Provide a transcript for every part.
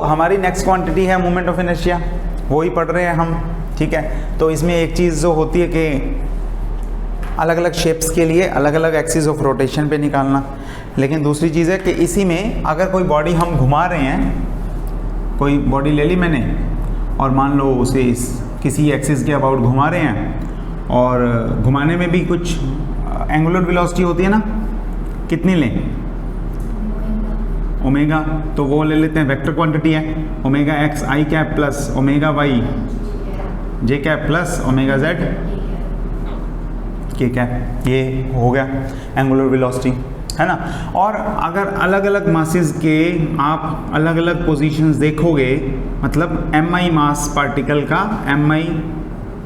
हमारी next quantity है moment of inertia, वो ही पढ़ रहे हैं हम, ठीक है। तो इसमें एक चीज़ जो होती है कि अलग अलग शेप्स के लिए अलग अलग एक्सिस ऑफ रोटेशन पे निकालना, लेकिन दूसरी चीज़ है कि इसी में अगर कोई बॉडी हम घुमा रहे हैं, कोई बॉडी ले ली मैंने और मान लो उसे किसी एक्सिस के अबाउट घुमा रहे हैं, और घुमाने में भी कुछ एंगुलर वेलोसिटी होती है ना, कितनी लें, ओमेगा, तो वो ले लेते हैं, वेक्टर क्वांटिटी है, ओमेगा एक्स आई cap plus omega y j cap plus omega Z के कैप, ये हो गया एंगुलर वेलोसिटी, है ना। और अगर अलग अलग मासेस के आप अलग अलग पोजीशंस देखोगे, मतलब एम आई मास पार्टिकल का, m i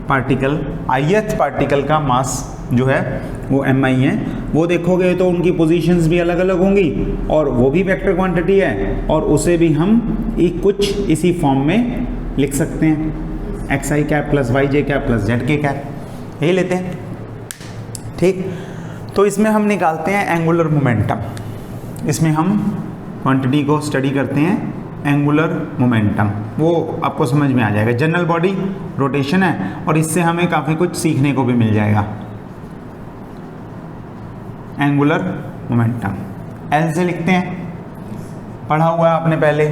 particle ith particle का मास जो है वो एम आई है, वो देखोगे तो उनकी पोजीशंस भी अलग अलग होंगी और वो भी वेक्टर क्वांटिटी है, और उसे भी हम कुछ इसी फॉर्म में लिख सकते हैं, एक्स आई cap plus y j cap plus z के कैप, यही लेते हैं, ठीक। तो इसमें हम निकालते हैं एंगुलर मोमेंटम, इसमें हम क्वांटिटी को स्टडी करते हैं एंगुलर मोमेंटम, वो आपको समझ में आ जाएगा। जनरल बॉडी रोटेशन है और इससे हमें काफ़ी कुछ सीखने को भी मिल जाएगा। एंगुलर मोमेंटम एल से लिखते हैं, पढ़ा हुआ है आपने पहले,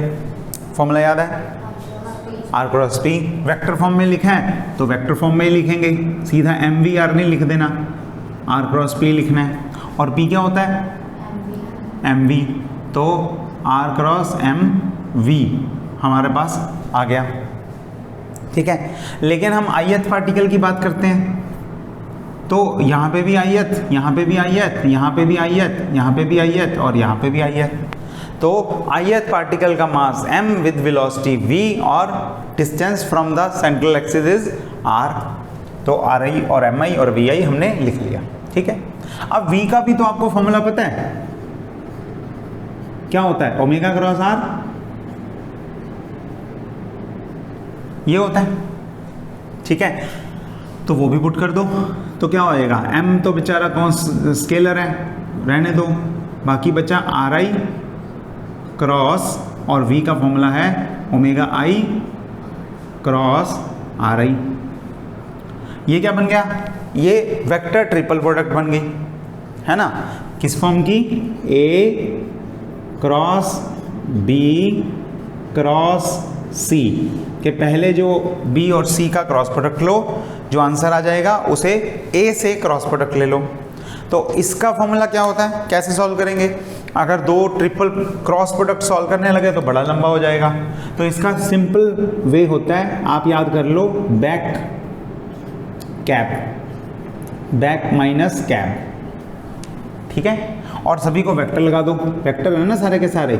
फॉर्मूला याद है, r cross p, vector form में लिखा है तो वेक्टर फॉर्म में ही लिखेंगे, सीधा एम वी आर नहीं लिख देना, आर क्रॉस पी लिखना है। और पी क्या होता है, एम वी, तो आर क्रॉस एम वी हमारे पास आ गया, ठीक है। लेकिन हम ith पार्टिकल की बात करते हैं, तो यहाँ पे भी ith, यहाँ पे भी ith, यहाँ पे भी ith, यहाँ पे भी ith और यहाँ पे भी ith। तो ith पार्टिकल का मास m विद वेलोसिटी v और distance from the central axis is r, तो ri और mi और vi हमने लिख लिया, ठीक है। अब v का भी तो आपको फॉर्मूला पता है, क्या होता है, ओमेगा क्रॉस r, ये होता है, ठीक है। तो वो भी पुट कर दो, तो क्या हो जाएगा, m तो बेचारा कौन स्केलर है, रहने दो, बाकी बचा ri क्रॉस और v का फॉर्मूला है ओमेगा i क्रॉस ri। ये क्या बन गया, ये वेक्टर ट्रिपल प्रोडक्ट बन गई, है ना, किस फॉर्म की, a cross b cross c के पहले जो b और c का क्रॉस प्रोडक्ट लो, जो आंसर आ जाएगा उसे a से क्रॉस प्रोडक्ट ले लो। तो इसका फॉर्मूला क्या होता है, कैसे सॉल्व करेंगे, अगर दो ट्रिपल क्रॉस प्रोडक्ट सॉल्व करने लगे तो बड़ा लंबा हो जाएगा, तो इसका सिंपल वे होता है, आप याद कर लो, back cap, back minus cap, ठीक है। और सभी को वेक्टर लगा दो, वेक्टर है ना सारे के सारे,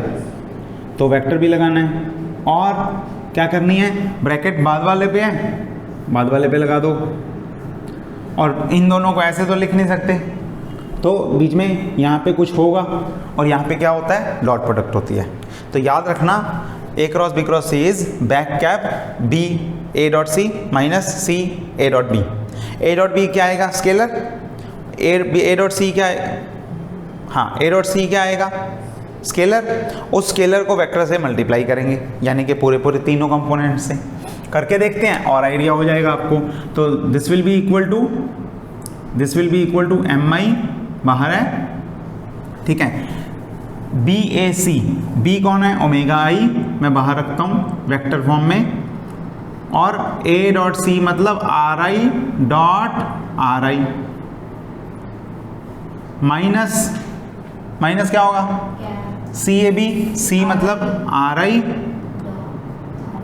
तो वेक्टर भी लगाना है, और क्या करनी है, ब्रैकेट बाद वाले पे है, बाद वाले पे लगा दो, और इन दोनों को ऐसे तो लिख नहीं सकते, तो बीच में यहाँ पे कुछ होगा और यहाँ पे क्या होता है, डॉट प्रोडक्ट होती है। तो याद रखना, a cross b cross c is back cap b a dot c minus c a dot b। a dot b क्या आएगा, स्केलर, a डॉट c क्या है, हाँ a डॉट c क्या आएगा, स्केलर, उस स्केलर को वेक्टर से मल्टीप्लाई करेंगे, यानी कि पूरे पूरे तीनों कंपोनेंट से करके देखते हैं और आइडिया हो जाएगा आपको। तो this will be equal to M I बाहर है, ठीक है, बी ए सी, बी कौन है, ओमेगा आई, मैं बाहर रखता हूँ वेक्टर फॉर्म में, और ए डॉट सी मतलब are I dot are I, minus क्या होगा, सी ए बी, सी मतलब आर आई,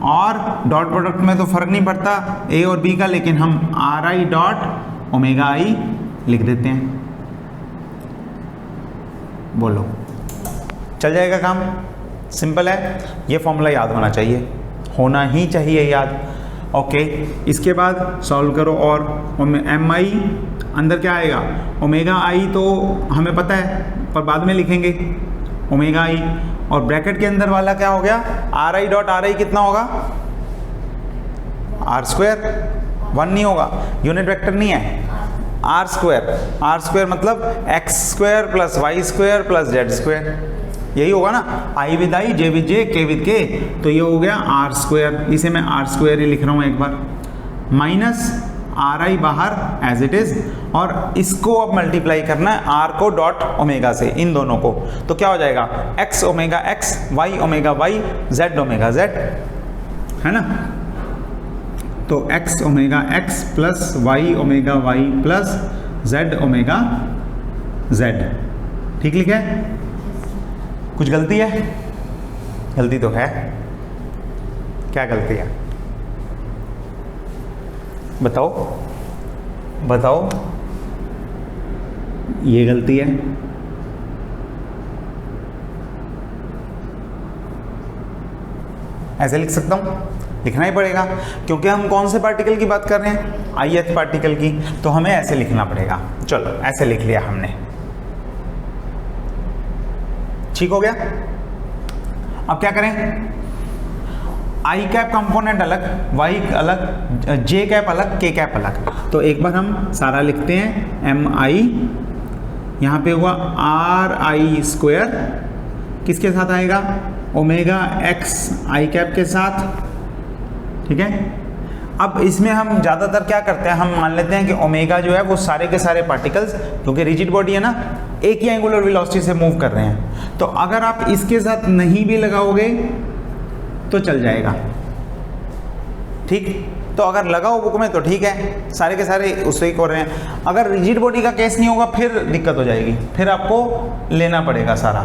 और डॉट प्रोडक्ट में तो फर्क नहीं पड़ता ए और बी का, लेकिन हम आर आई डॉट ओमेगा आई लिख देते हैं, बोलो चल जाएगा काम, सिंपल है। ये फॉर्मूला याद होना चाहिए, होना ही चाहिए याद, ओके। इसके बाद सॉल्व करो, और एम आई अंदर क्या आएगा, ओमेगा आई तो हमें पता है पर बाद में लिखेंगे, ओमेगा आई, और ब्रैकेट के अंदर वाला क्या हो गया, आर आई डॉट आर आई कितना होगा, आर स्क्वायर, 1 नहीं होगा, यूनिट वेक्टर नहीं है, आर स्क्वायर मतलब x square plus y square plus Z square, यही होगा ना, आई with I, J with J, के विद के, तो ये हो गया आर स्क्वायर, इसे मैं आर स्क्वायर ही लिख रहा हूँ एक बार, माइनस आर आई बाहर एज इट इज, और इसको अब मल्टीप्लाई करना है आर को डॉट ओमेगा से, इन दोनों को, तो क्या हो जाएगा x omega x, y omega y, z omega z, है ना। तो x omega x plus y omega Y plus z omega z, ठीक लिखा है? कुछ गलती है? गलती तो है, क्या गलती है बताओ बताओ, ये गलती है, ऐसे लिख सकता हूं? लिखना ही पड़ेगा, क्योंकि हम कौन से पार्टिकल की बात कर रहे हैं, ith पार्टिकल की, तो हमें ऐसे लिखना पड़ेगा। चलो ऐसे लिख लिया हमने, ठीक हो गया। अब क्या करें, आई कैप कंपोनेंट अलग, वाई अलग, जे कैप अलग, के कैप अलग, तो एक बार हम सारा लिखते हैं, एम आई, यहाँ पे हुआ आर आई स्क्वायर, किसके साथ आएगा, ओमेगा एक्स आई कैप के साथ, ठीक है। अब इसमें हम ज़्यादातर क्या करते हैं, हम मान लेते हैं कि ओमेगा जो है वो सारे के सारे पार्टिकल्स, क्योंकि रिजिड बॉडी है ना, एक ही एंगुलर वेलोसिटी से मूव कर रहे हैं, तो अगर आप इसके साथ नहीं भी लगाओगे तो चल जाएगा, ठीक। तो अगर लगाओ बुक में तो ठीक है, सारे के सारे उससे ही कर रहे हैं। अगर रिजिड बॉडी का केस नहीं होगा फिर दिक्कत हो जाएगी, फिर आपको लेना पड़ेगा सारा,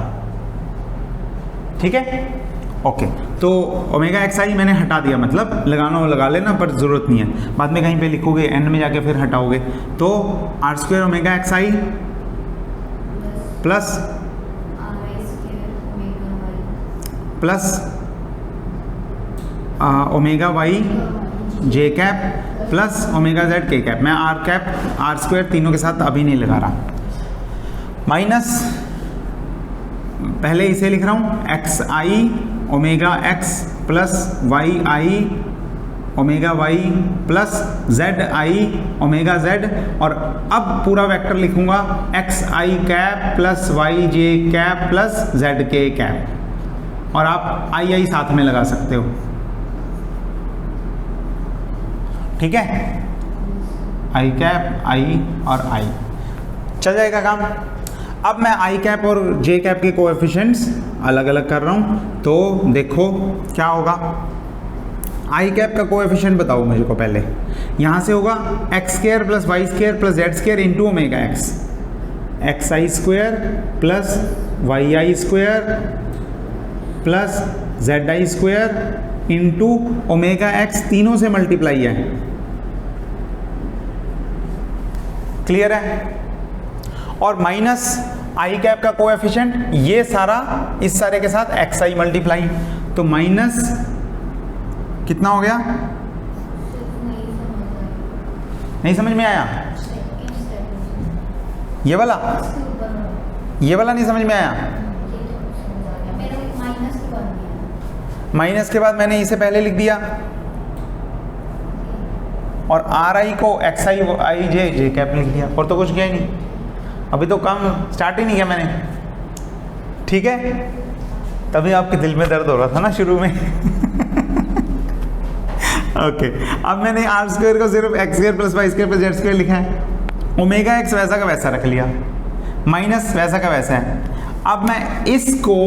ठीक है। ओके, तो ओमेगा एक्स आई मैंने हटा दिया, मतलब लगाना हो लगा लेना, पर ज़रूरत नहीं है, बाद में कहीं पे लिखोगे एंड में जाके फिर हटाओगे। तो r square omega x i plus omega y j cap plus omega Z के कैप, मैं आर कैप आर स्क्वायर तीनों के साथ अभी नहीं लगा रहा, माइनस पहले इसे लिख रहा हूँ x i omega x plus y I omega Y plus z I omega Z, और अब पूरा वेक्टर लिखूंगा एक्स आई cap plus y j cap plus z के कैप, और आप आई आई साथ में लगा सकते हो, ठीक है। आई कैप आई और आई, चल जाएगा काम। अब मैं आई कैप और जे कैप के कोएफिशिएंट्स अलग अलग कर रहा हूँ, तो देखो क्या होगा। आई कैप का कोएफिशिएंट बताओ मुझे को पहले, यहाँ से होगा x square plus y square plus Z square into omega x, x I square plus y i square plus z i square into omega x, तीनों से मल्टीप्लाई है, क्लियर है। और माइनस आई कैप का कोएफिशिएंट, ये सारा इस सारे के साथ एक्स आई मल्टीप्लाई, तो माइनस कितना हो गया, नहीं समझ में आया, ये वाला नहीं समझ में आया। माइनस के बाद मैंने इसे पहले लिख दिया, और आर आई को एक्स आई आई जे जे कैप लिख दिया, और तो कुछ किया ही नहीं, अभी तो काम स्टार्ट ही नहीं किया मैंने, ठीक है। तभी आपके दिल में दर्द हो रहा था ना शुरू में। ओके, अब मैंने आर स्क्वायर को सिर्फ x square plus y square plus Z square लिखा है, ओमेगा एक्स वैसा का वैसा रख लिया, माइनस वैसा का वैसा है। अब मैं इसको,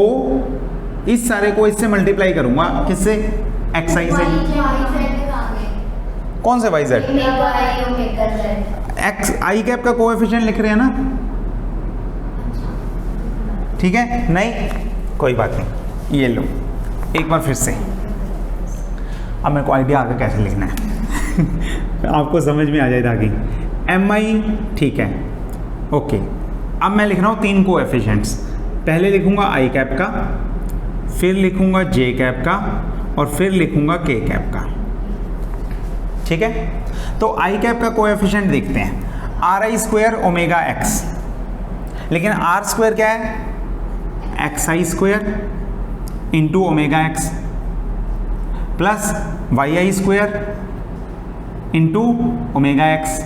इस सारे को इससे मल्टीप्लाई करूंगा, किससे, एक्स आई से, कौन से वाई जेड, एक्स आई कैप का कोएफिशिएंट लिख रहे हैं ना, ठीक है। नहीं कोई बात नहीं, ये लो एक बार फिर से, अब मेरे को आइडिया आगे कैसे लिखना है। आपको समझ में आ जाए ताकि एम आई, ठीक है। ओके, अब मैं लिख रहा हूँ तीन कोएफिशिएंट्स, पहले लिखूंगा आई कैप का, फिर लिखूंगा जे कैप का, और फिर लिखूंगा के कैप का, ठीक है। तो आई कैप का कोएफिशिएंट देखते हैं, r i square omega x, लेकिन आर स्क्वायर क्या है, x I square into omega x plus y i square into omega x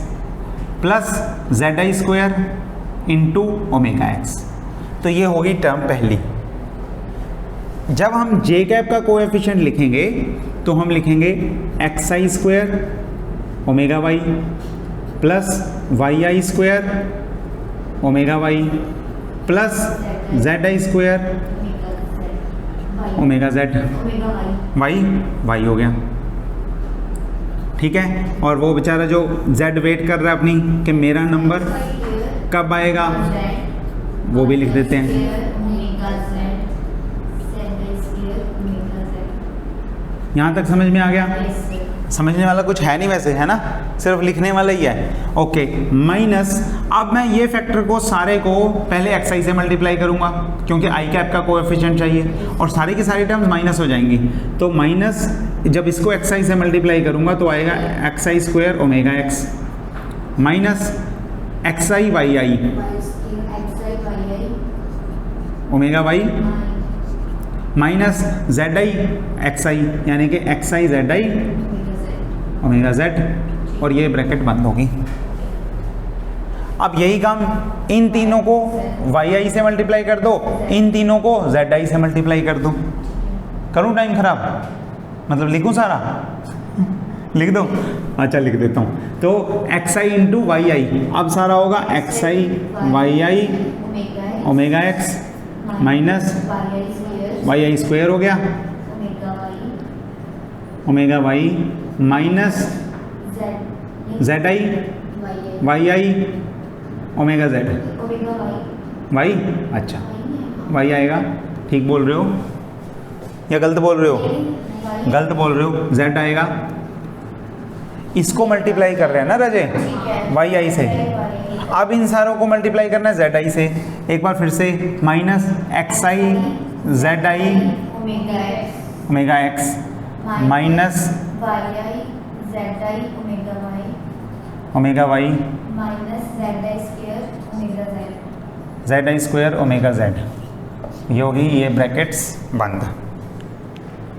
plus z i square into omega x, तो ये होगी टर्म पहली, जब हम जे कैप का कोएफिशिएंट लिखेंगे तो हम लिखेंगे x I square omega Y plus y i square omega Y plus z i square omega z y y हो गया। ठीक है, और वो बेचारा जो जेड वेट कर रहा है अपनी कि मेरा नंबर कब आएगा, वो भी लिख देते हैं। यहाँ तक समझ में आ गया? समझने वाला कुछ है नहीं वैसे, है ना, सिर्फ लिखने वाला ही है। ओके, माइनस, अब मैं ये फैक्टर को सारे को पहले एक्स आई से मल्टीप्लाई करूंगा क्योंकि आई कैप का कोएफिशिएंट चाहिए, और सारी की सारी टर्म्स माइनस हो जाएंगी। तो माइनस, जब इसको एक्स आई से मल्टीप्लाई करूंगा तो आएगा X I square omega x minus x I Y I omega Y minus Z I x I, यानी कि X I Z I omega Z, और ये ब्रैकेट बंद होगी। अब यही काम इन तीनों को वाई आई से मल्टीप्लाई कर दो, इन तीनों को जेड आई से मल्टीप्लाई कर दो। करूँ टाइम खराब, मतलब लिखूँ सारा? लिख दो, अच्छा लिख देता हूँ। तो x i into y i, अब सारा होगा x I Y I omega x minus y i square हो गया omega Y minus Z i Y I omega z y, अच्छा वाई आएगा, ठीक बोल रहे हो या गलत बोल रहे हो? गलत बोल रहे हो, जेड आएगा। इसको मल्टीप्लाई कर रहे हैं ना राजे वाई आई से, अब इन सारों को मल्टीप्लाई करना है जेड आई से। एक बार फिर से, minus x I Z I omega x minus omega y z i square omega z, ये होगी ये ब्रैकेट्स बंद।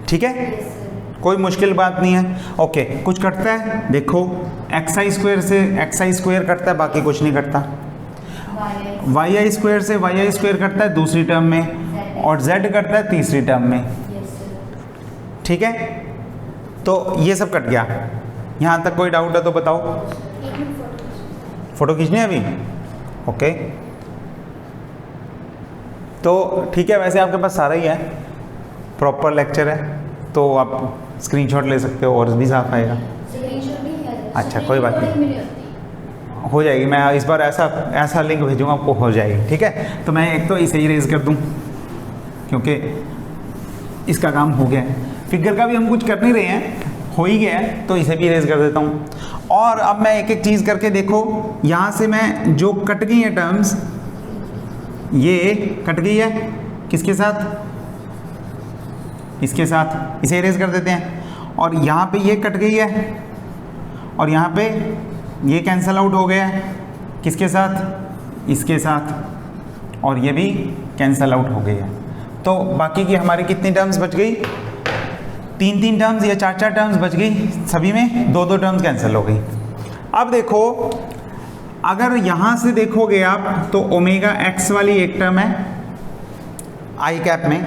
ठीक है, कोई मुश्किल बात नहीं है। ओके, कुछ कटता है देखो, एक्स आई स्क्वायर से एक्स आई स्क्वायर कटता है, बाकी कुछ नहीं कटता। वाई आई स्क्वायर से वाई आई स्क्वायर कटता है दूसरी टर्म में, और जेड कटता है तीसरी टर्म में। ठीक है, तो ये सब कट गया। यहाँ तक कोई डाउट है तो बताओ। फोटो खींचनी है अभी? ओके, तो ठीक है, वैसे आपके पास सारा ही है, प्रॉपर लेक्चर है, तो आप स्क्रीनशॉट ले सकते हो और भी साफ आएगा। अच्छा, कोई बात नहीं, हो जाएगी। मैं इस बार ऐसा लिंक भेजूँगा आपको, हो जाएगी। ठीक है, तो मैं एक तो इसे ही रेज कर दूँ क्योंकि इसका काम हो गया है। फिगर का भी हम कुछ कर नहीं रहे हैं, हो ही गया है, तो इसे भी रेज कर देता हूँ। और अब मैं एक एक चीज़ करके देखो, यहाँ से मैं जो कट गई है टर्म्स, ये कट गई है किसके साथ? इसके साथ, इसे इरेज कर देते हैं। और यहाँ पे ये कट गई है, और यहाँ पे ये कैंसल आउट हो गया है किसके साथ? इसके साथ, और ये भी कैंसल आउट हो गई है। तो बाकी की हमारी कितनी टर्म्स बच गई? 3 टर्म्स या 4 टर्म्स बच गई, सभी में 2 टर्म्स कैंसिल हो गई। अब देखो, अगर यहाँ से देखोगे आप तो ओमेगा एक्स वाली एक टर्म है आई कैप में,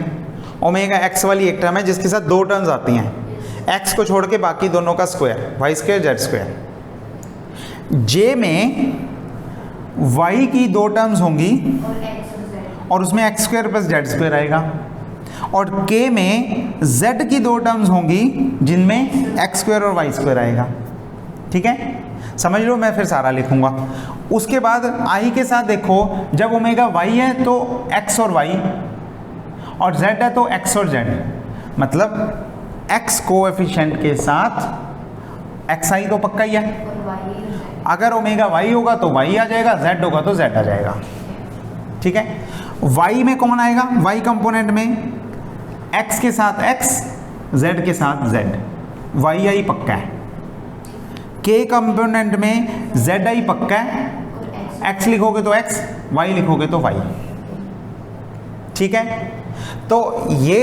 ओमेगा एक्स वाली एक टर्म है जिसके साथ 2 टर्म्स आती हैं, एक्स को छोड़ के बाकी दोनों का square, Y square Z square. J में वाई की 2 टर्म्स होंगी और उसमें X square plus Z square आएगा, और के में z की 2 टर्म्स होंगी जिनमें एक्स स्क्वायर और वाई स्क्वायर आएगा। ठीक है, समझ लो, मैं फिर सारा लिखूंगा। उसके बाद आई के साथ देखो, जब ओमेगा वाई है तो x और y, और z है तो x और z, मतलब x कोएफिशिएंट के साथ एक्स आई तो पक्का ही है। अगर ओमेगा वाई होगा तो y आ जाएगा, z होगा तो z आ जाएगा। ठीक है, y में कौन आएगा? y कंपोनेंट में x के साथ x, z के साथ z, वाई आई पक्का है। k कंपोनेंट में z आई पक्का है, x लिखोगे तो x, y लिखोगे तो y। ठीक है, तो ये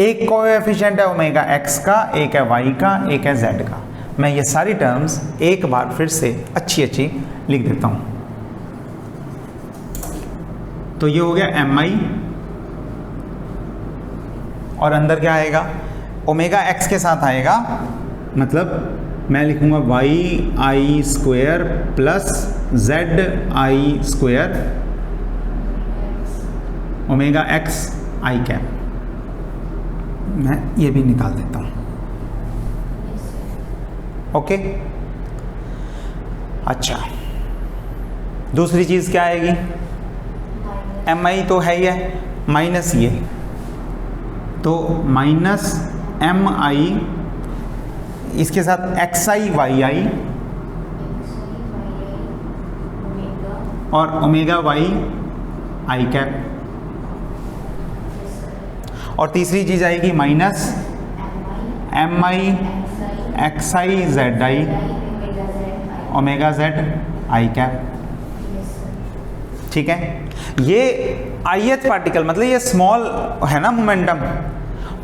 एक कोएफिशिएंट है ओमेगा x का, एक है y का, एक है z का। मैं ये सारी टर्म्स एक बार फिर से अच्छी लिख देता हूं। तो ये हो गया एम आई और अंदर क्या आएगा, ओमेगा एक्स के साथ आएगा, मतलब मैं लिखूंगा y i square plus z i square omega x I cap. मैं ये भी निकाल देता हूँ। ओके, अच्छा दूसरी चीज़ क्या आएगी, एम आई तो है ही है, माइनस ये, तो माइनस एम आई, इसके साथ एक्स आई वाई आई और ओमेगा वाई आई कैप। और तीसरी चीज़ आएगी minus M I x I Z I omega z i cap. ठीक है, ये ith पार्टिकल मतलब ये स्मॉल है ना मोमेंटम,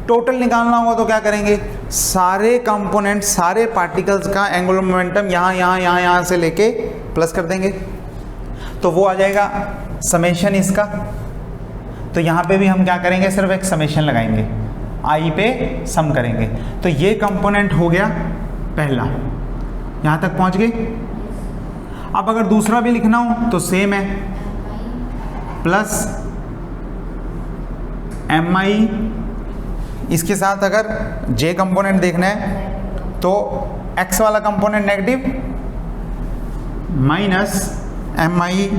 टोटल निकालना होगा तो क्या करेंगे, सारे कंपोनेंट सारे पार्टिकल्स का एंगुलर मोमेंटम यहाँ से लेके प्लस कर देंगे, तो वो आ जाएगा समेशन इसका। तो यहाँ पे भी हम क्या करेंगे, सिर्फ एक समेशन लगाएंगे, आई पे सम करेंगे। तो ये कंपोनेंट हो गया पहला, यहाँ तक पहुँच गए। अब अगर दूसरा भी लिखना हो तो सेम है, प्लस एम आई, इसके साथ अगर जे कंपोनेंट देखना है तो एक्स वाला कंपोनेंट नेगेटिव, माइनस एम आई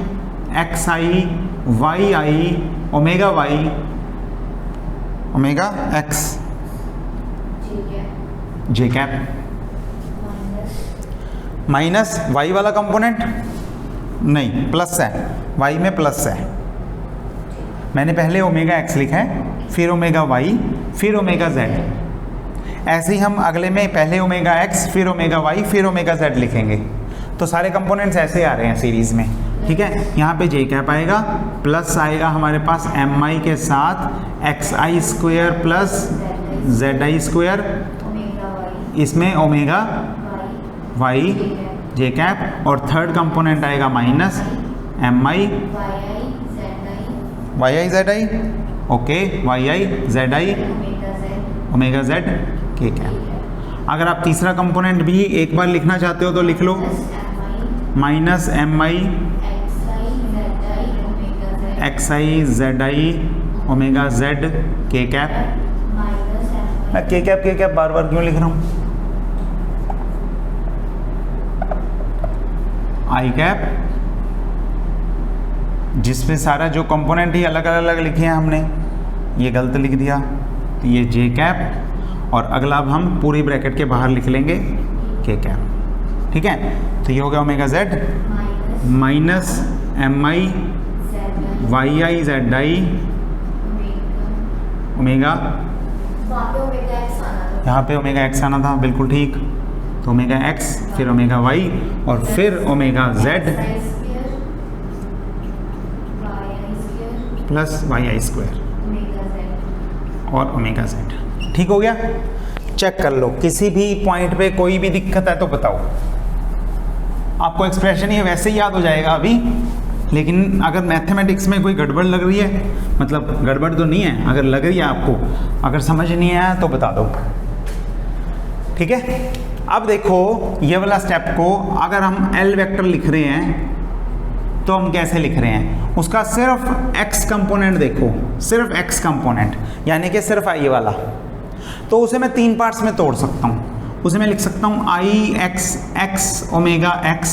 एक्स आई वाई आई ओमेगा वाई ओमेगा एक्स जे कैप, माइनस वाई वाला कंपोनेंट नहीं प्लस है, वाई में प्लस है, मैंने पहले ओमेगा एक्स लिखा है, फिर ओमेगा वाई, फिर ओमेगा जेड। ऐसे ही हम अगले में पहले ओमेगा एक्स, फिर ओमेगा वाई, फिर ओमेगा जेड लिखेंगे। तो सारे कंपोनेंट्स ऐसे आ रहे हैं सीरीज में। ठीक है, यहाँ पे जे कैप आएगा, प्लस आएगा हमारे पास एम आई के साथ x I square plus z i square, इसमें ओमेगा वाई जे कैप, और थर्ड कंपोनेंट आएगा minus M i Y i Z i, okay y i Z I omega Z के cap. अगर आप तीसरा कंपोनेंट भी एक बार लिखना चाहते हो तो लिख लो, minus M I x I Z I omega Z के कैप। मैं के कैप बार बार क्यों लिख रहा हूँ, आई कैप, जिसमें सारा जो कंपोनेंट ही अलग अलग लिखे हैं हमने, ये गलत लिख दिया, तो ये जे कैप, और अगला अब हम पूरी ब्रैकेट के बाहर लिख लेंगे के कैप। ठीक है, तो ये हो गया omega z minus M i Y i Z I omega, यहाँ पे ओमेगा एक्स आना था, बिल्कुल ठीक, तो ओमेगा एक्स फिर ओमेगा वाई और फिर omega z plus y i square और ओमेगा जेड। ठीक हो गया, चेक कर लो, किसी भी पॉइंट पे कोई भी दिक्कत है तो बताओ। आपको एक्सप्रेशन ये वैसे ही याद हो जाएगा अभी, लेकिन अगर मैथमेटिक्स में कोई गड़बड़ लग रही है, मतलब गड़बड़ तो नहीं है, अगर लग रही है आपको, अगर समझ नहीं आया तो बता दो। ठीक है, अब देखो ये वाला स्टेप को अगर हम एल वेक्टर लिख रहे हैं तो हम कैसे लिख रहे हैं, उसका सिर्फ एक्स कंपोनेंट देखो, सिर्फ एक्स कंपोनेंट यानी कि सिर्फ आई वाला, तो उसे मैं तीन पार्ट्स में तोड़ सकता हूँ। उसे मैं लिख सकता हूँ I X X omega x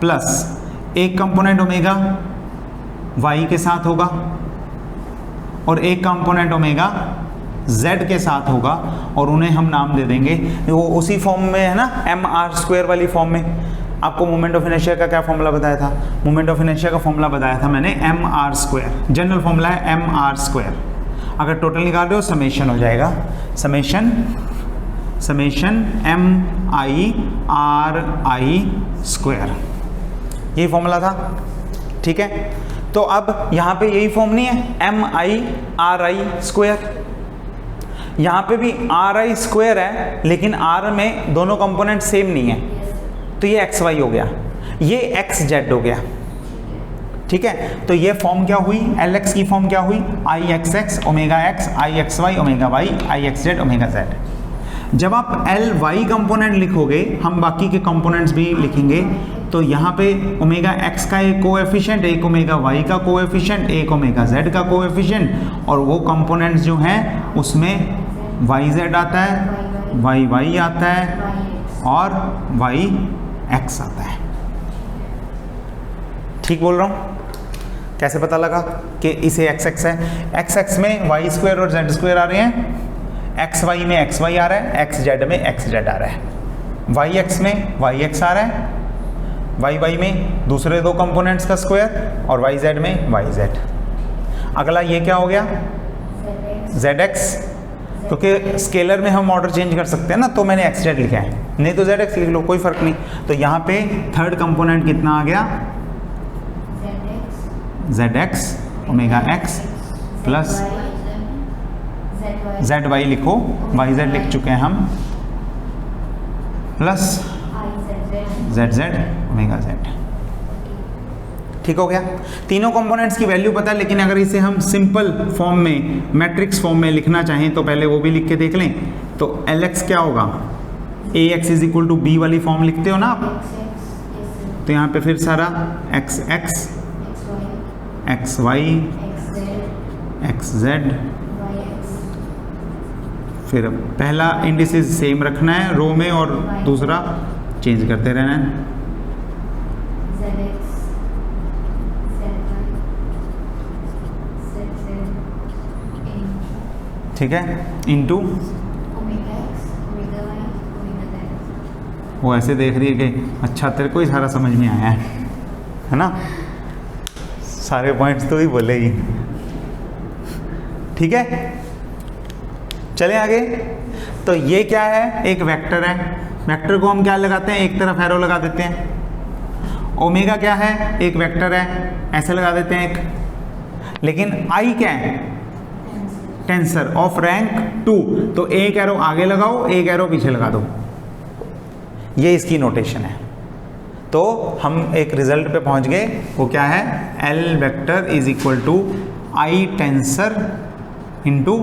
plus एक कंपोनेंट ओमेगा वाई के साथ होगा और एक कंपोनेंट ओमेगा z के साथ होगा, और उन्हें हम नाम दे देंगे, वो उसी फॉर्म में है ना, एम आर स्क्वायर वाली फॉर्म में। आपको मोमेंट ऑफ इनर्शिया का क्या फॉर्मूला बताया था, मोमेंट ऑफ इनर्शिया का फॉर्मूला बताया था मैंने m r square, general formula है एम आर स्क्वायर। अगर टोटल निकाल रहे हो समेशन हो जाएगा, summation m i r i square, यही फॉर्मूला था। ठीक है, तो अब यहाँ पे यही फॉर्म नहीं है, m i r i square, यहाँ पे भी आर आई स्क्वायर है, लेकिन आर में दोनों कंपोनेंट सेम नहीं है, तो ये एक्स वाई हो गया, ये एक्स जेड हो गया। ठीक है, तो ये फॉर्म क्या हुई, Lx की फॉर्म क्या हुई, आई एक्स एक्स ओमेगा एक्स, आई एक्स वाई ओमेगा वाई, आई एक्स जेड ओमेगा जेड। जब आप एल वाई कंपोनेंट लिखोगे, हम बाकी के कंपोनेंट्स भी लिखेंगे, तो यहाँ पे ओमेगा एक्स का एक कोएफिशिएंट, एक ओमेगा वाई का कोएफिशिएंट, एक ओमेगा जेड का कोएफिशिएंट, और वो कंपोनेंट्स जो हैं उसमें वाई जेड आता है, वाई वाई आता है और वाई एक्स आता है। ठीक बोल रहा हूँ? कैसे पता लगा कि इसे एक्स एक्स है? एक्स एक्स में वाई स्क्वायर और जेड स्क्वायर आ रहे हैं, एक्स वाई में एक्स वाई आ रहा है, एक्स जेड में एक्स जेड आ रहा है, वाई एक्स में वाई एक्स आ रहा है, वाई वाई में दूसरे दो कंपोनेंट्स का स्क्वायर, और वाई जेड में वाई जेड। अगला ये क्या हो गया, जेड एक्स, क्योंकि स्केलर में हम ऑर्डर चेंज कर सकते हैं ना, तो मैंने एक्स जेड लिखा है, नहीं तो जेड एक्स लिख लो, कोई फर्क नहीं। तो यहाँ पे थर्ड कंपोनेंट कितना आ गया, z x omega x plus z y लिखो, वाई जेड लिख चुके हैं हम, plus z z omega z. ठीक हो गया? तीनों कंपोनेंट्स की वैल्यू पता है, लेकिन अगर इसे हम सिंपल फॉर्म में, मैट्रिक्स फॉर्म में लिखना चाहें तो पहले वो भी लिख के देख लें। तो एल एक्स क्या होगा, A X is equal to B वाली फॉर्म लिखते हो ना आप, तो यहाँ पे फिर सारा X X, X Y, X Z, फिर पहला इंडिसेस सेम रखना है रो में और दूसरा चेंज करते रहना है। ठीक है, इनटू वो ऐसे देख रही है कि अच्छा तेरे को ही सारा समझ में आया है ना, सारे पॉइंट्स तो ही बोलेगी। ठीक है, चले आगे। तो ये क्या है, एक वेक्टर है, वेक्टर को हम क्या लगाते हैं, एक तरफ एरो लगा देते हैं। ओमेगा क्या है, एक वेक्टर है, ऐसे लगा देते हैं एक। लेकिन आई क्या है, टेंसर ऑफ रैंक 2, तो एक एरो आगे लगाओ, एक एरो पीछे लगा दो, ये इसकी नोटेशन है। तो हम एक रिजल्ट पे पहुंच गए, वो क्या है, l vector is equal to i tensor into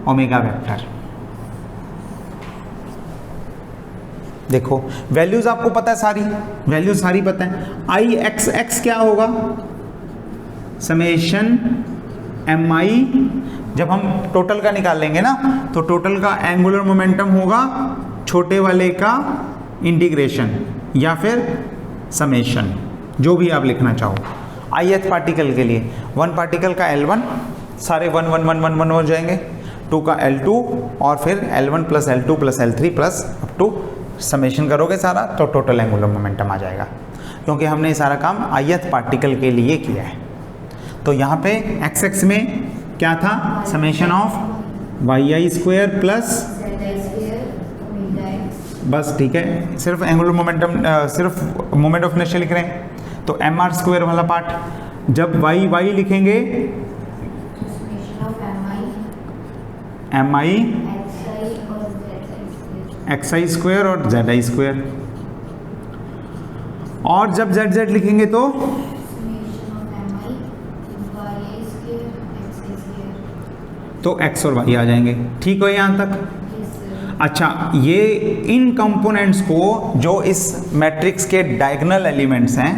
omega vector. देखो वैल्यूज आपको पता है, सारी वैल्यूज सारी पता है। आई एक्स एक्स क्या होगा, समेशन एम आई, जब हम टोटल का निकाल लेंगे ना, तो टोटल का एंगुलर मोमेंटम होगा छोटे वाले का इंटीग्रेशन या फिर समेशन, जो भी आप लिखना चाहो। ith पार्टिकल के लिए 1 पार्टिकल का L1, सारे 1 1 1 1 1 हो जाएंगे, 2 का L2 और फिर L1 plus L2 plus L3 plus up to summation करोगे सारा, तो टोटल एंगुलर मोमेंटम आ जाएगा, क्योंकि हमने सारा काम ith पार्टिकल के लिए किया है। तो यहाँ पे एक्स एक्स में क्या था, summation of y i square plus, बस ठीक है, सिर्फ एंगुलर मोमेंटम, सिर्फ मोमेंट ऑफ इनर्शिया लिख रहे हैं। तो एम आर स्क्वायर वाला पार्ट, जब वाई वाई लिखेंगे एम आई एक्स आई स्क्वायर और जेड आई स्क्वायर, और जब जेड जेड लिखेंगे तो एक्स और वाई आ जाएंगे। ठीक हो यहाँ तक? अच्छा, ये इन कंपोनेंट्स को, जो इस मैट्रिक्स के डायगोनल एलिमेंट्स हैं,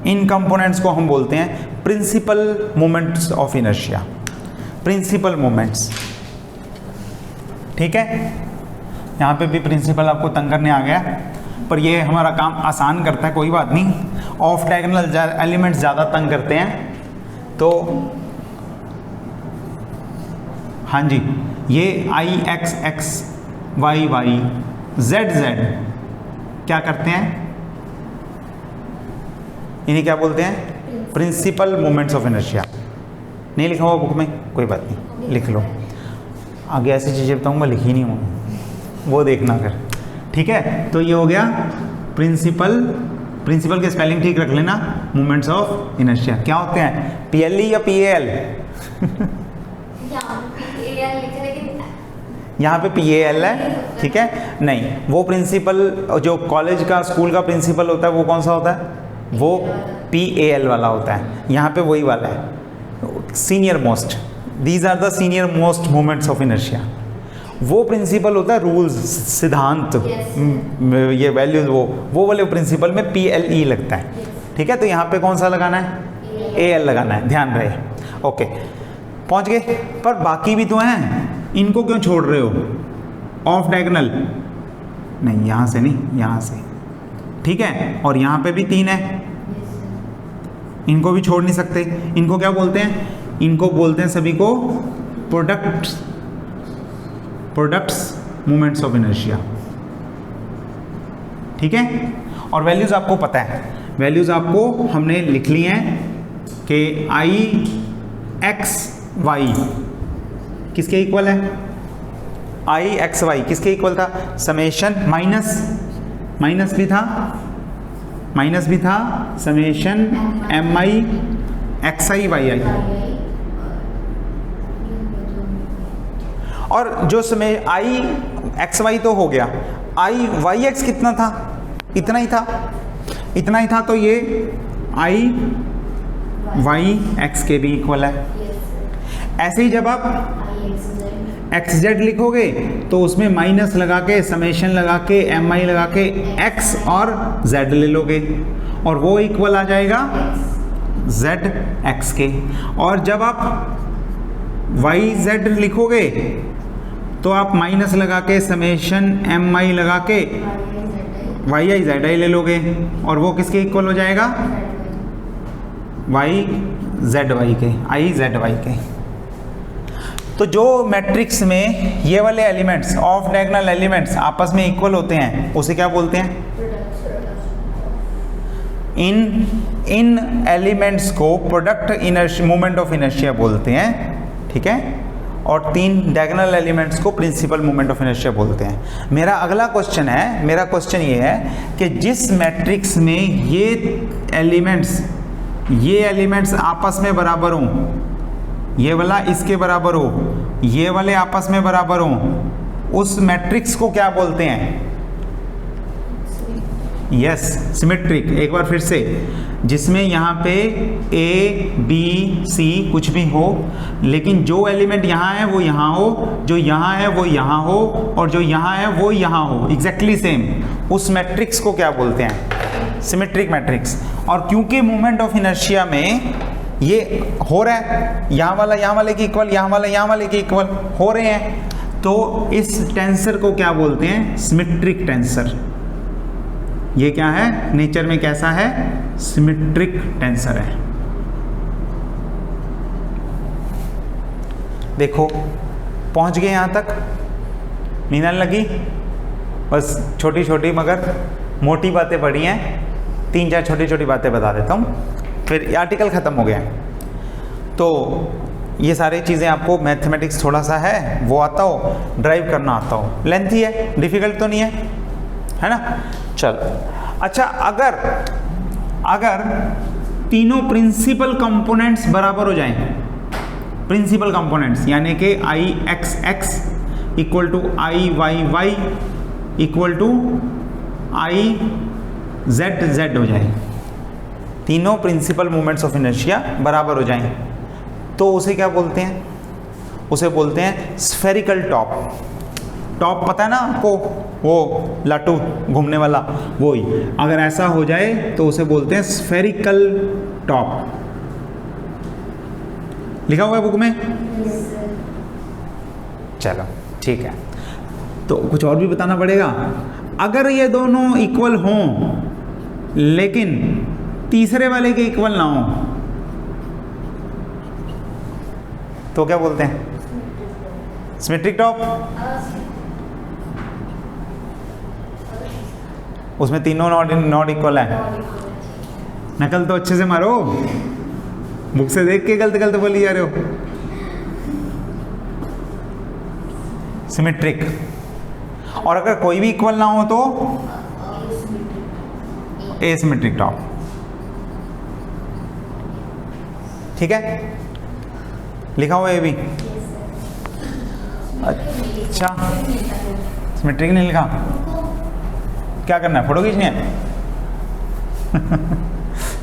इन कंपोनेंट्स को हम बोलते हैं principal moments of inertia, principal moments. ठीक है, यहाँ पे भी प्रिंसिपल आपको तंग करने आ गया, पर ये हमारा काम आसान करता है, कोई बात नहीं। ऑफ डायगोनल एलिमेंट्स ज़्यादा तंग करते हैं, तो हाँ जी, ये I X X Y Y Z Z क्या करते हैं, इन्हें क्या बोलते हैं, प्रिंसिपल मोमेंट्स ऑफ इनर्शिया। नहीं लिखा हुआ बुक में, कोई बात नहीं, लिख लो। आगे ऐसी चीज़ें बताऊंगा, लिखी नहीं हूँ, वो देखना फिर। ठीक है, तो ये हो गया प्रिंसिपल, प्रिंसिपल के स्पेलिंग ठीक रख लेना, मोमेंट्स ऑफ इनर्शिया क्या होते हैं, पीएलई या पीएएल? यहाँ पे PAL है, ठीक है। नहीं, वो प्रिंसिपल जो कॉलेज का, स्कूल का प्रिंसिपल होता है, वो कौन सा होता है, वो PAL वाला होता है, यहाँ पे वही वाला है senior most, these are the senior most moments of inertia. वो प्रिंसिपल होता है रूल्स, सिद्धांत, ये वैल्यूज, वो वाले प्रिंसिपल में PLE लगता है। ठीक है, तो यहाँ पे कौन सा लगाना है? AL लगाना है, ध्यान रहे। ओके, पहुँच गए। पर बाकी भी तो हैं, इनको क्यों छोड़ रहे हो? ऑफ डायगोनल नहीं, यहाँ से नहीं, यहाँ से। ठीक है, और यहाँ पे भी 3 है, इनको भी छोड़ नहीं सकते। इनको क्या बोलते हैं? इनको बोलते हैं सभी को प्रोडक्ट्स मोमेंट्स ऑफ इनर्शिया। ठीक है, और वैल्यूज आपको पता है, वैल्यूज आपको हमने लिख ली हैं कि IXY किसके इक्वल है? IXY किसके इक्वल था? समेशन माइनस भी था समेशन MI XI YI, और जो समय IXY तो हो गया, IYX कितना था? इतना ही था, तो ये IYX के भी इक्वल है। ऐसे ही जब आप XZ लिखोगे तो उसमें माइनस लगा के, समेशन लगा के, MI लगा के X और Z ले लोगे, और वो इक्वल आ जाएगा ZX के। और जब आप YZ लिखोगे तो आप माइनस लगा के, समेशन MI लगा के YI ZI ले लोगे, और वो किसके इक्वल हो जाएगा? YZY के, IZY के। तो जो मैट्रिक्स में ये वाले एलिमेंट्स, ऑफ डायगोनल एलिमेंट्स आपस में इक्वल होते हैं, उसे क्या बोलते हैं? इन एलिमेंट्स को product inertia, moment of inertia बोलते हैं। ठीक है, और 3 डायगोनल एलिमेंट्स को प्रिंसिपल मोमेंट ऑफ इनर्शिया बोलते हैं। मेरा अगला क्वेश्चन ये है कि जिस मैट्रिक्स में ये एलिमेंट्स आपस में बराबर हों, ये वाला इसके बराबर हो, ये वाले आपस में बराबर हो, उस मैट्रिक्स को क्या बोलते हैं? Yes, symmetric. एक बार फिर से, जिसमें यहाँ पे A, B, C कुछ भी हो, लेकिन जो एलिमेंट यहाँ है वो यहाँ हो, जो यहाँ है वो यहाँ हो, और जो यहाँ है वो यहाँ हो, एग्जैक्टली सेम, उस मैट्रिक्स को क्या बोलते हैं? Symmetric matrix. और क्योंकि मोमेंट ऑफ इनर्शिया में ये हो रहा है, यहाँ वाले के इक्वल, यहाँ वाले के इक्वल हो रहे हैं, तो इस टेंसर को क्या बोलते हैं? Symmetric tensor. ये क्या है? नेचर में कैसा है? सिमेट्रिक टेंसर है। देखो, पहुंच गए यहां तक? नींद आने लगी? बस छोटी छोटी मगर मोटी बातें पढ़ी हैं, 3-4 छोटी छोटी बातें बता देता हूं, फिर आर्टिकल ख़त्म हो गया। तो ये सारी चीज़ें आपको, मैथमेटिक्स थोड़ा सा है वो आता हो, ड्राइव करना आता हो, लेंथी है, डिफ़िकल्ट तो नहीं है ना? चल, अच्छा, अगर तीनों प्रिंसिपल कंपोनेंट्स बराबर हो जाएं, प्रिंसिपल कंपोनेंट्स यानी कि IXX equal to IYY equal to IZZ हो जाए, तीनों प्रिंसिपल मोमेंट्स ऑफ इनर्शिया बराबर हो जाएं, तो उसे क्या बोलते हैं? उसे बोलते हैं स्फेरिकल टॉप। टॉप पता है ना आपको, वो लाटू घूमने वाला, वो ही। अगर ऐसा हो जाए तो उसे बोलते हैं स्फेरिकल टॉप। लिखा हुआ है बुक में? चलो ठीक है, तो कुछ और भी बताना पड़ेगा। अगर ये दोनों इक्वल हों लेकिन तीसरे वाले के इक्वल ना हो, तो क्या बोलते हैं? Symmetric top. उसमें तीनों नॉट इक्वल है। नकल तो अच्छे से मारो, बुक से देख के गलत बोली जा रहे हो। सिमेट्रिक। और अगर कोई भी इक्वल ना हो तो एसिमेट्रिक टॉप। ठीक है, लिखा हुआ है ये भी? अच्छा, सिमेट्रिक नहीं लिखा? क्या करना है, फोटो खींचनी है?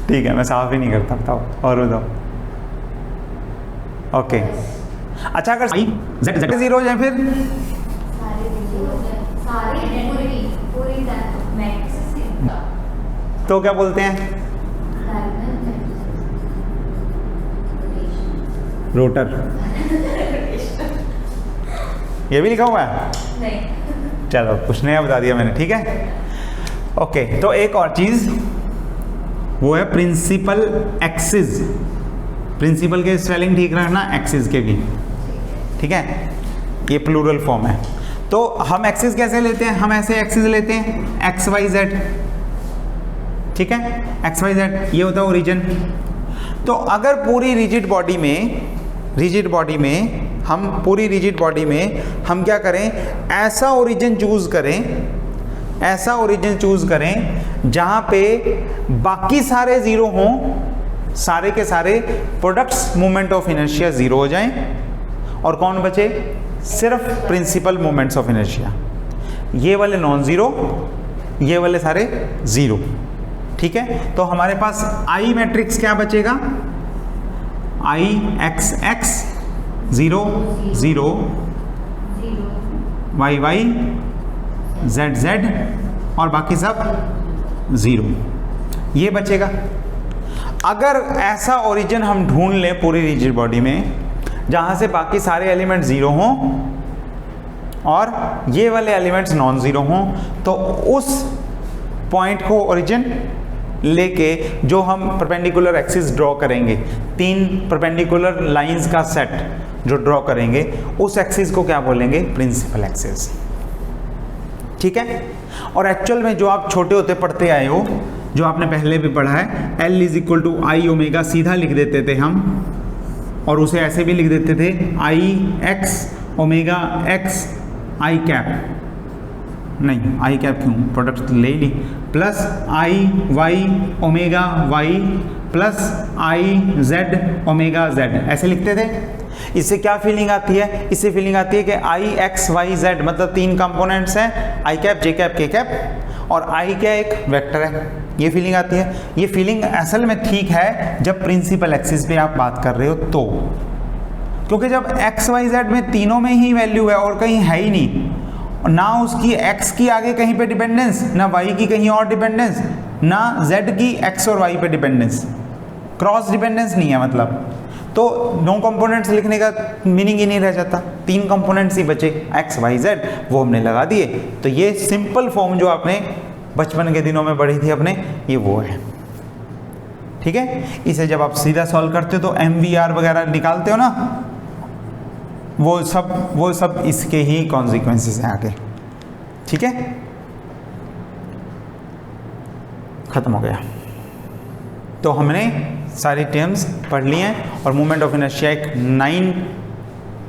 ठीक है, मैं साफ ही नहीं करता, बताओ और बताओ। ओके अच्छा, अगर आई जेड जेड 0 हो जाए फिर तो क्या बोलते हैं? रोटर। ये भी लिखा हुआ है? नहीं। चलो कुछ नया बता दिया मैंने, ठीक है। ओके तो एक और चीज वो है प्रिंसिपल एक्सिस। प्रिंसिपल के स्पेलिंग ठीक रखना, एक्सिस के भी, ठीक है। ये प्लूरल फॉर्म है। तो हम एक्सिस कैसे लेते हैं? हम ऐसे एक्सिस लेते हैं एक्स वाई जेड, ठीक है। एक्स वाई जेड ये होता है ओरिजिन। तो अगर पूरी रिजिड बॉडी में हम क्या करें, ऐसा ओरिजिन चूज करें जहां पे बाकी सारे जीरो हों, सारे के सारे products moment of inertia zero हो जाएं, और कौन बचे? सिर्फ प्रिंसिपल मोमेंट्स ऑफ इनर्शिया। ये वाले नॉन जीरो, ये वाले सारे जीरो, ठीक है। तो हमारे पास आई मैट्रिक्स क्या बचेगा? I X X 0 0 Y Y Z Z और बाकी सब 0, ये बचेगा। अगर ऐसा ओरिजिन हम ढूंढ लें पूरी रिजिड बॉडी में जहां से बाकी सारे एलिमेंट 0 हों और ये वाले एलिमेंट्स नॉन जीरो हों, तो उस पॉइंट को ओरिजिन लेके जो हम परपेंडिकुलर एक्सिस ड्रॉ करेंगे, 3 परपेंडिकुलर लाइंस का सेट जो ड्रॉ करेंगे, उस एक्सिस को क्या बोलेंगे? प्रिंसिपल एक्सिस, ठीक है। और एक्चुअल में जो आप छोटे होते पढ़ते आए हो, जो आपने पहले भी पढ़ा है, L is equal to I omega सीधा लिख देते थे हम, और उसे ऐसे भी लिख देते थे I X omega x I cap, नहीं आई कैप क्यों, प्रोडक्ट ले ली, plus I Y omega Y plus I Z omega Z, ऐसे लिखते थे। इससे क्या फीलिंग आती है? इससे फीलिंग आती है कि आई एक्स वाई जेड मतलब 3 कंपोनेंट्स हैं, आई कैप जे कैप के कैप, और आई क्या एक वेक्टर है, ये फीलिंग आती है। ये फीलिंग असल में ठीक है जब प्रिंसिपल एक्सिस पे आप बात कर रहे हो तो, क्योंकि जब एक्स वाई जेड में तीनों में ही वैल्यू है और कहीं है ही नहीं, ना उसकी x की आगे कहीं पे डिपेंडेंस, ना y की कहीं और डिपेंडेंस, ना z की x और y पे डिपेंडेंस, क्रॉस डिपेंडेंस नहीं है मतलब, तो नो कंपोनेंट्स लिखने का मीनिंग ही नहीं रह जाता, 3 कंपोनेंट्स ही बचे x y z, वो हमने लगा दिए। तो ये सिंपल फॉर्म जो आपने बचपन के दिनों में पढ़ी थी अपने, ये वो है, ठीक है। इसे जब आप सीधा सॉल्व करते हो तो MVR वगैरह निकालते हो ना, वो सब इसके ही कॉन्सिक्वेंसेस हैं आगे, ठीक है। खत्म हो गया। तो हमने सारी टर्म्स पढ़ ली हैं, और मोमेंट ऑफ इनर्शिया एक 9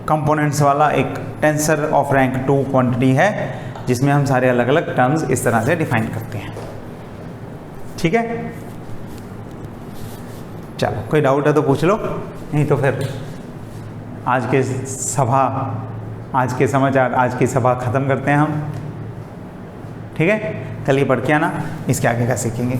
कंपोनेंट्स वाला एक टेंसर ऑफ रैंक 2 क्वांटिटी है, जिसमें हम सारे अलग अलग टर्म्स इस तरह से डिफाइन करते हैं, ठीक है। चलो कोई डाउट है तो पूछ लो, नहीं तो फिर आज के समाचार, आज की सभा ख़त्म करते हैं हम, ठीक है। कल ही पढ़ के आना, इसके आगे का सीखेंगे।